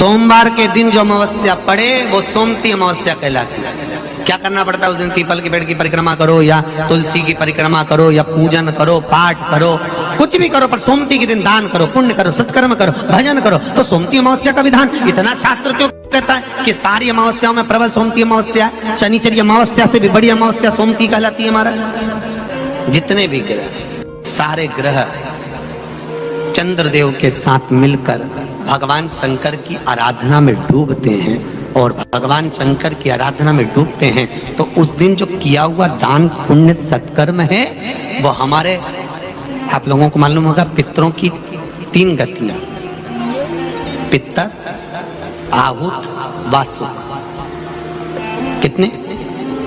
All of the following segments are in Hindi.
सोमवार के दिन जो अमावस्या पड़े वो सोमती अमावस्या कहलाती है। क्या करना पड़ता है उस दिन? पीपल के पेड़ की परिक्रमा करो या तुलसी की परिक्रमा करो या पूजन करो, पाठ करो, कुछ भी करो, पर सोमती के दिन दान करो, पुण्य करो, सत्कर्म करो, भजन करो। तो सोमती अमावस्या का विधान इतना शास्त्र क्यों कहता है कि सारी अमावस्याओं में प्रबल सोमती अमावस्या, शनिचरी अमावस्या से भी बड़ी अमावस्या सोमती कहलाती है। हमारा जितने भी ग्रह, सारे ग्रह चंद्रदेव के साथ मिलकर भगवान शंकर की आराधना में डूबते हैं, और भगवान शंकर की आराधना में डूबते हैं तो उस दिन जो किया हुआ दान पुण्य सत्कर्म है वो हमारे, आप लोगों को मालूम होगा, पितरों की 3 गतियां, पितर, आहुत, वासुक। कितने?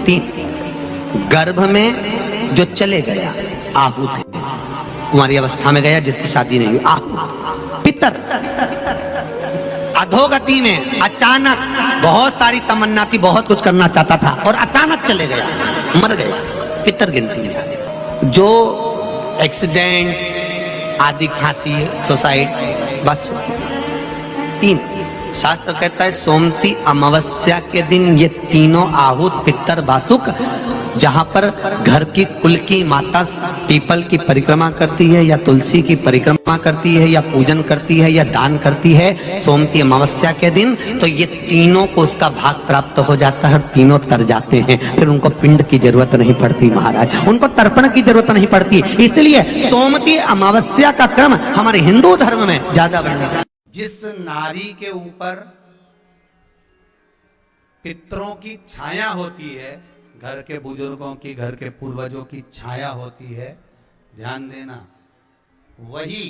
3। गर्भ में जो चले गया आहुत है, कुमारी अवस्था में गया जिसकी शादी नहीं हुई, आहुत। पितर अधोगति में अचानक बहुत सारी तमन्ना थी, बहुत कुछ करना चाहता था और अचानक चले गया, मर गया, पितर गिनती में। जो एक्सीडेंट आदि, खांसी, सुसाइड, बस 3। शास्त्र कहता है सोमती अमावस्या के दिन ये तीनों आहुत, पितर, वासुक, जहां पर घर की कुल की माता पीपल की परिक्रमा करती है या तुलसी की परिक्रमा करती है या पूजन करती है या दान करती है सोमती अमावस्या के दिन, तो ये तीनों को उसका भाग प्राप्त हो जाता है और तीनों तर जाते हैं। फिर उनको पिंड की जरूरत नहीं पड़ती महाराज, उनको तर्पण की जरूरत नहीं पड़ती। इसलिए सोमती अमावस्या का क्रम हमारे हिंदू धर्म में ज्यादा वर्णित है। जिस नारी के ऊपर पितरों की छाया होती है, घर के बुजुर्गों की, घर के पूर्वजों की छाया होती है, ध्यान देना, वही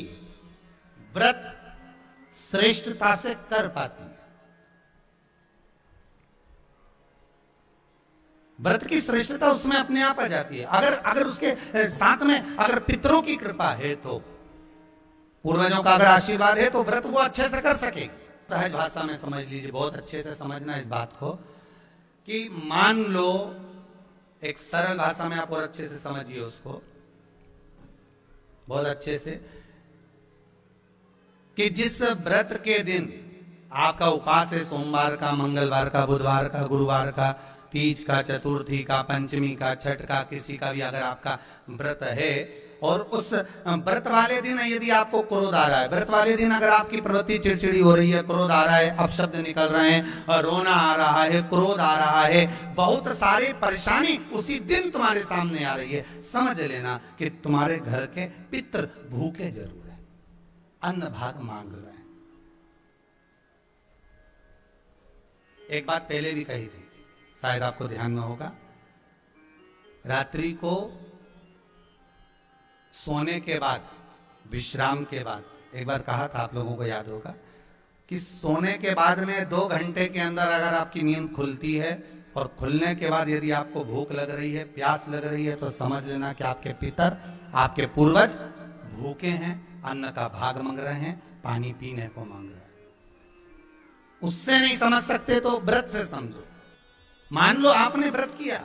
व्रत श्रेष्ठता से कर पाती है। व्रत की श्रेष्ठता उसमें अपने आप आ जाती है। अगर उसके साथ में अगर पितरों की कृपा है, तो पूर्वजों का अगर आशीर्वाद है, तो व्रत वो अच्छे से कर सके। सहज भाषा में समझ लीजिए, बहुत अच्छे से समझना इस बात को, कि मान लो, एक सरल भाषा में आप और अच्छे से समझिए उसको, बहुत अच्छे से, कि जिस व्रत के दिन आपका उपास है, सोमवार का, मंगलवार का, बुधवार का, गुरुवार का, तीज का, चतुर्थी का, पंचमी का, छठ का, किसी का भी अगर आपका व्रत है, और उस व्रत वाले दिन यदि आपको क्रोध आ रहा है, व्रत वाले दिन अगर आपकी प्रवृत्ति चिड़चिड़ी हो रही है, क्रोध आ रहा है, अपशब्द निकल रहे हैं, रोना आ रहा है, क्रोध आ रहा है, बहुत सारी परेशानी उसी दिन तुम्हारे सामने आ रही है, समझ लेना कि तुम्हारे घर के पितर भूखे जरूर है, अन्न भाग मांग रहे हैं। एक बात पहले भी कही थी, शायद आपको ध्यान में होगा, रात्रि को सोने के बाद, विश्राम के बाद, एक बार कहा था, आप लोगों को याद होगा, कि सोने के बाद में 2 घंटे के अंदर अगर आपकी नींद खुलती है और खुलने के बाद यदि आपको भूख लग रही है, प्यास लग रही है, तो समझ लेना कि आपके पितर, आपके पूर्वज भूखे हैं, अन्न का भाग मांग रहे हैं, पानी पीने को मांग रहे हैं। उससे नहीं समझ सकते तो व्रत से समझो। मान लो आपने व्रत किया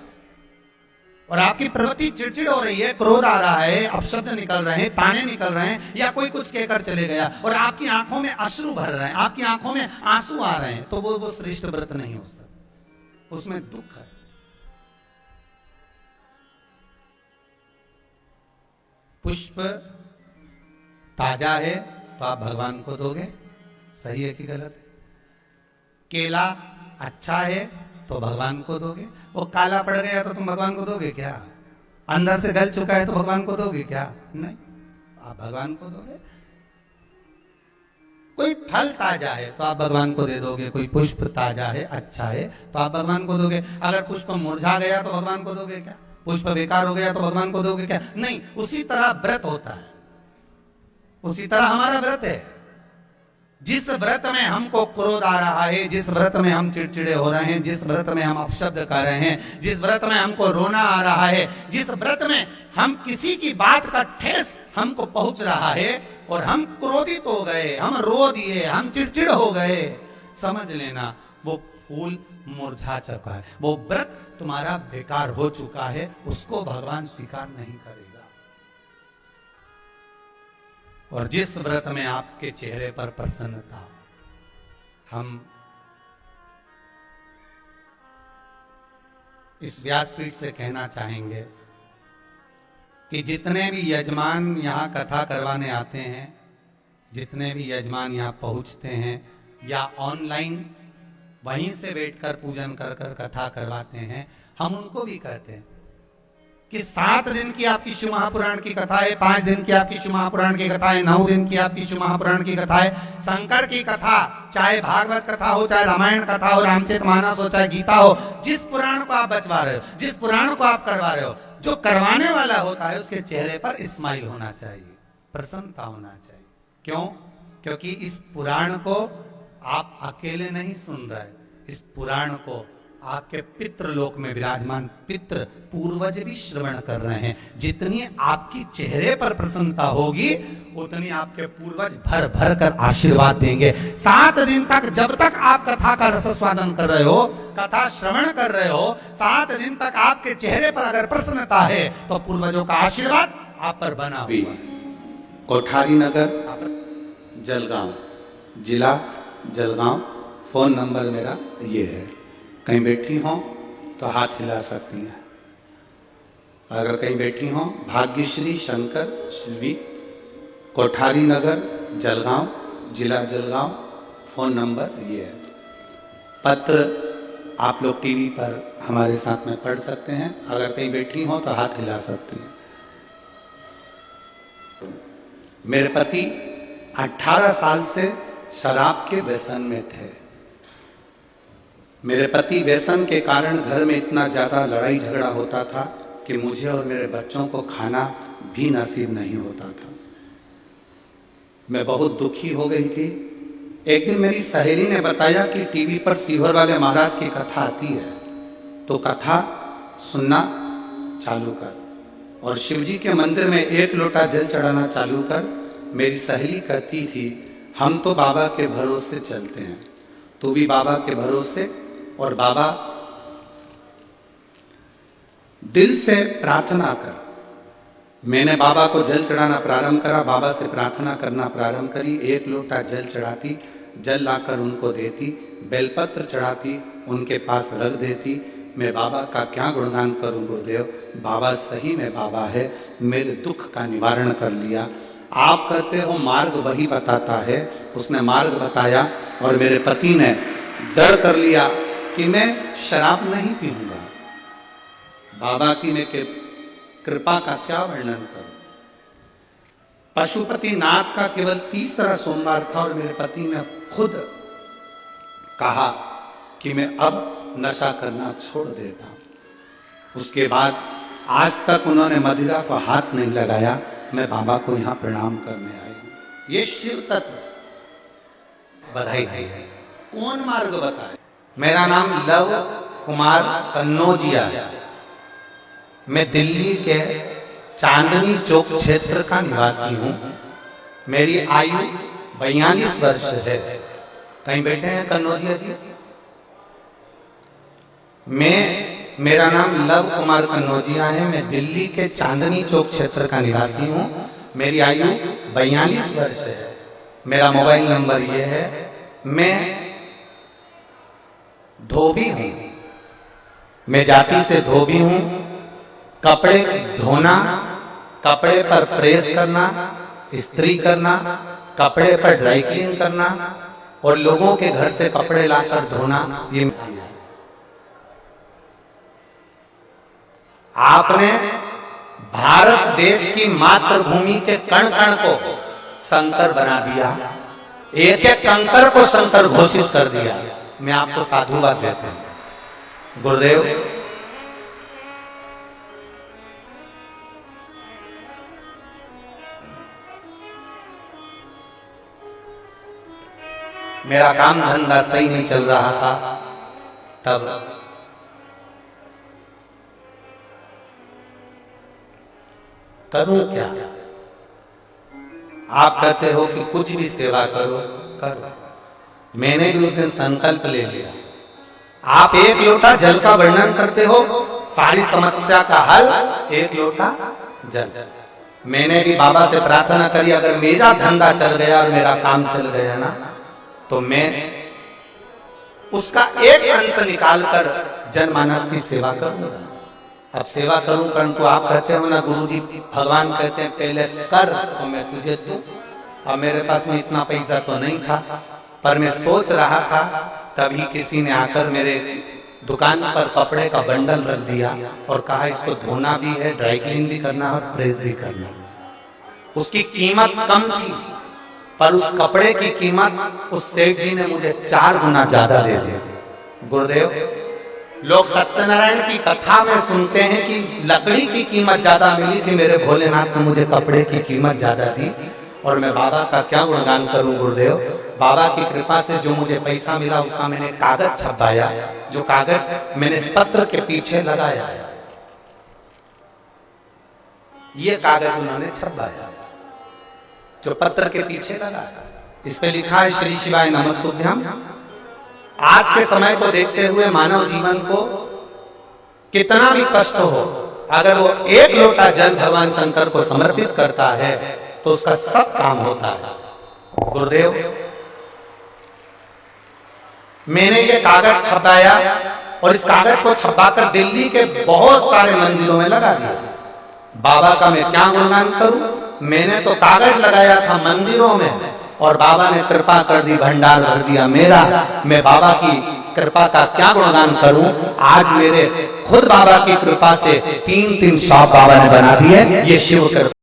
और आपकी प्रवृत्ति चिड़चिड़ हो रही है, क्रोध आ रहा है, अपशब्द निकल रहे हैं, ताने निकल रहे हैं, या कोई कुछ कहकर चले गया और आपकी आंखों में अश्रु भर रहे हैं, आपकी आंखों में आंसू आ रहे हैं, तो वो श्रेष्ठ व्रत नहीं हो सकता, उसमें दुख है। पुष्प ताजा है तो आप भगवान को दोगे, सही है कि गलत है? केला अच्छा है तो भगवान को दोगे, वो काला पड़ गया तो तुम भगवान को दोगे क्या? अंदर से गल चुका है तो भगवान को दोगे क्या? नहीं, आप भगवान को दोगे। कोई फल ताजा है तो आप भगवान को दे दोगे, कोई पुष्प ताजा है, अच्छा है, तो आप भगवान को दोगे। अगर पुष्प मुरझा गया तो भगवान को दोगे क्या? पुष्प बेकार हो गया तो भगवान को दोगे क्या? नहीं। उसी तरह व्रत होता है, उसी तरह हमारा व्रत है। जिस व्रत में हमको क्रोध आ रहा है, जिस व्रत में हम चिड़चिड़े हो रहे हैं, जिस व्रत में हम अपशब्द कर रहे हैं, जिस व्रत में हमको रोना आ रहा है, जिस व्रत में हम किसी की बात का ठेस हमको पहुंच रहा है और हम क्रोधित हो गए, हम रो दिए, हम चिड़चिड़ हो गए, समझ लेना वो फूल मुरझा चुका है, वो व्रत तुम्हारा बेकार हो चुका है, उसको भगवान स्वीकार नहीं करेगा। और जिस व्रत में आपके चेहरे पर प्रसन्नता, हम इस व्यासपीठ से कहना चाहेंगे कि जितने भी यजमान यहाँ कथा करवाने आते हैं, जितने भी यजमान यहाँ पहुँचते हैं या ऑनलाइन वहीं से बैठकर पूजन कर कर कथा करवाते हैं, हम उनको भी कहते हैं कि 7 दिन की आपकी शिव महापुराण की कथा है, 5 दिन की आपकी शिव महापुराण की कथा है, 9 दिन की आपकी शिव महापुराण की कथा है। शंकर की कथा, चाहे भागवत कथा हो, चाहे रामायण कथा हो, रामचरितमानस हो, चाहे गीता हो, जिस पुराण को आप बचवा रहे हो, जिस पुराण को आप करवा रहे हो, जो करवाने वाला होता है उसके चेहरे पर स्माइल होना चाहिए, प्रसन्नता होना चाहिए। क्यों? क्योंकि इस पुराण को आप अकेले नहीं सुन रहे, इस पुराण को आपके पितृ लोक में विराजमान पितृ पूर्वज भी श्रवण कर रहे हैं। जितनी आपकी चेहरे पर प्रसन्नता होगी उतनी आपके पूर्वज भर भर कर आशीर्वाद देंगे। 7 दिन तक, जब तक आप कथा का रसस्वादन कर रहे हो, कथा श्रवण कर रहे हो, 7 दिन तक आपके चेहरे पर अगर प्रसन्नता है तो पूर्वजों का आशीर्वाद आप पर बना हुआ। कोठारी नगर, जलगांव, जिला जलगांव। फोन नंबर मेरा ये है। कहीं बैठी हो तो हाथ हिला सकती हैं। अगर कहीं बैठी हो, भाग्यश्री शंकर श्री, कोठारी नगर, जलगांव, जिला जलगांव। फोन नंबर ये है। पत्र आप लोग टीवी पर हमारे साथ में पढ़ सकते हैं। अगर कहीं बैठी हो तो हाथ हिला सकती हैं। मेरे पति 18 साल से शराब के व्यसन में थे। मेरे पति व्यसन के कारण घर में इतना ज्यादा लड़ाई झगड़ा होता था कि मुझे और मेरे बच्चों को खाना भी नसीब नहीं होता था। मैं बहुत दुखी हो गई थी। एक दिन मेरी सहेली ने बताया कि टीवी पर सीहोर वाले महाराज की कथा आती है, तो कथा सुनना चालू कर और शिवजी के मंदिर में 1 लोटा जल चढ़ाना चालू कर। मेरी सहेली कहती थी, हम तो बाबा के भरोसे चलते हैं, तू भी बाबा के भरोसे। और बाबा दिल से प्रार्थना कर। मैंने बाबा को जल चढ़ाना प्रारंभ करा, बाबा से प्रार्थना करना प्रारंभ करी। 1 लोटा जल चढ़ाती, जल लाकर उनको देती, बेलपत्र चढ़ाती, उनके पास रख देती। मैं बाबा का क्या गुणगान करूं गुरुदेव, बाबा सही में बाबा है, मेरे दुख का निवारण कर लिया। आप कहते हो मार्ग वही बताता है, उसने मार्ग बताया और मेरे पति ने डर कर लिया कि मैं शराब नहीं पीऊंगा। बाबा की मैं कृपा का क्या वर्णन करूं। पशुपति नाथ का केवल 3रा सोमवार था और मेरे पति ने खुद कहा कि मैं अब नशा करना छोड़ देता हूं। उसके बाद आज तक उन्होंने मदिरा को हाथ नहीं लगाया। मैं बाबा को यहाँ प्रणाम करने आई हूं। ये शिव तत्व बधाई है। कौन मार्ग बताए? मेरा नाम लव कुमार कन्नौजिया है। मैं दिल्ली के चांदनी चौक क्षेत्र का निवासी हूं। मेरी आयु 42 वर्ष है। कहीं बैठे हैं कन्नौजिया जी? मेरा नाम लव कुमार कन्नौजिया है। मैं दिल्ली के चांदनी चौक क्षेत्र का निवासी हूं। मेरी आयु 42 वर्ष है। मेरा मोबाइल नंबर ये है। मैं धोबी हूं। मैं जाति से धोबी हूं। कपड़े धोना, कपड़े पर प्रेस करना, इस्त्री करना, कपड़े पर ड्राई क्लीन करना और लोगों के घर से कपड़े लाकर धोना, ये आपने भारत देश की मातृभूमि के कण कण को शंकर बना दिया। एक एक कंकर को शंकर घोषित कर दिया। मैं आपको साधुवाद देता हूं गुरुदेव। मेरा काम धंधा सही नहीं चल रहा था, तब करूं क्या? आप कहते हो कि कुछ भी सेवा करो, करो। मैंने भी उस दिन संकल्प ले लिया। आप 1 लोटा जल का वर्णन करते हो, सारी समस्या का हल 1 लोटा जल। मैंने भी बाबा से प्रार्थना करी, अगर मेरा धंधा चल गया और मेरा काम चल गया ना, तो मैं उसका एक अंश निकालकर जनमानस की सेवा करूंगा। अब सेवा करूं परंतु आप कहते हो ना गुरुजी, भगवान कहते हैं पहले कर तो मैं तुझे दूं। अब मेरे पास में इतना पैसा तो नहीं था, पर मैं सोच रहा था, तभी किसी ने आकर मेरे दुकान पर कपड़े का बंडल रख दिया और कहा इसको धोना भी है, ड्राई क्लीन भी करना और प्रेस भी करना। उसकी कीमत कम थी, पर उस कपड़े की कीमत उस सेठ जी ने मुझे 4 गुना ज्यादा दे दी। गुरुदेव, लोग सत्यनारायण की कथा में सुनते हैं कि लकड़ी की कीमत ज्यादा मिली थी, मेरे भोलेनाथ ने मुझे कपड़े की कीमत ज्यादा दी। और मैं बाबा का क्या गुणगान करूं गुरुदेव। बाबा की कृपा से जो मुझे पैसा मिला उसका मैंने कागज छपाया, जो कागज मैंने इस पत्र के पीछे लगाया, ये कागज उन्होंने छपाया जो पत्र के पीछे लगाया। इस पे लिखा है श्री शिवाय नमस्तुभ्यम। आज के समय को देखते हुए मानव जीवन को कितना भी कष्ट हो, अगर वो 1 लोटा जल भगवान शंकर को समर्पित करता है तो उसका सब काम होता है। गुरुदेव, मैंने ये कागज छपाया और इस कागज को छपाकर दिल्ली के बहुत सारे मंदिरों में लगा दिया। बाबा का मैं क्या गुणगान करूं, मैंने तो कागज लगाया था मंदिरों में और बाबा ने कृपा कर दी, भंडार भर दिया मेरा। मैं बाबा की कृपा का क्या गुणगान करूं। आज मेरे खुद बाबा की कृपा से 3-3 शॉप बाबा ने बना दिए। ये शिव कृपा।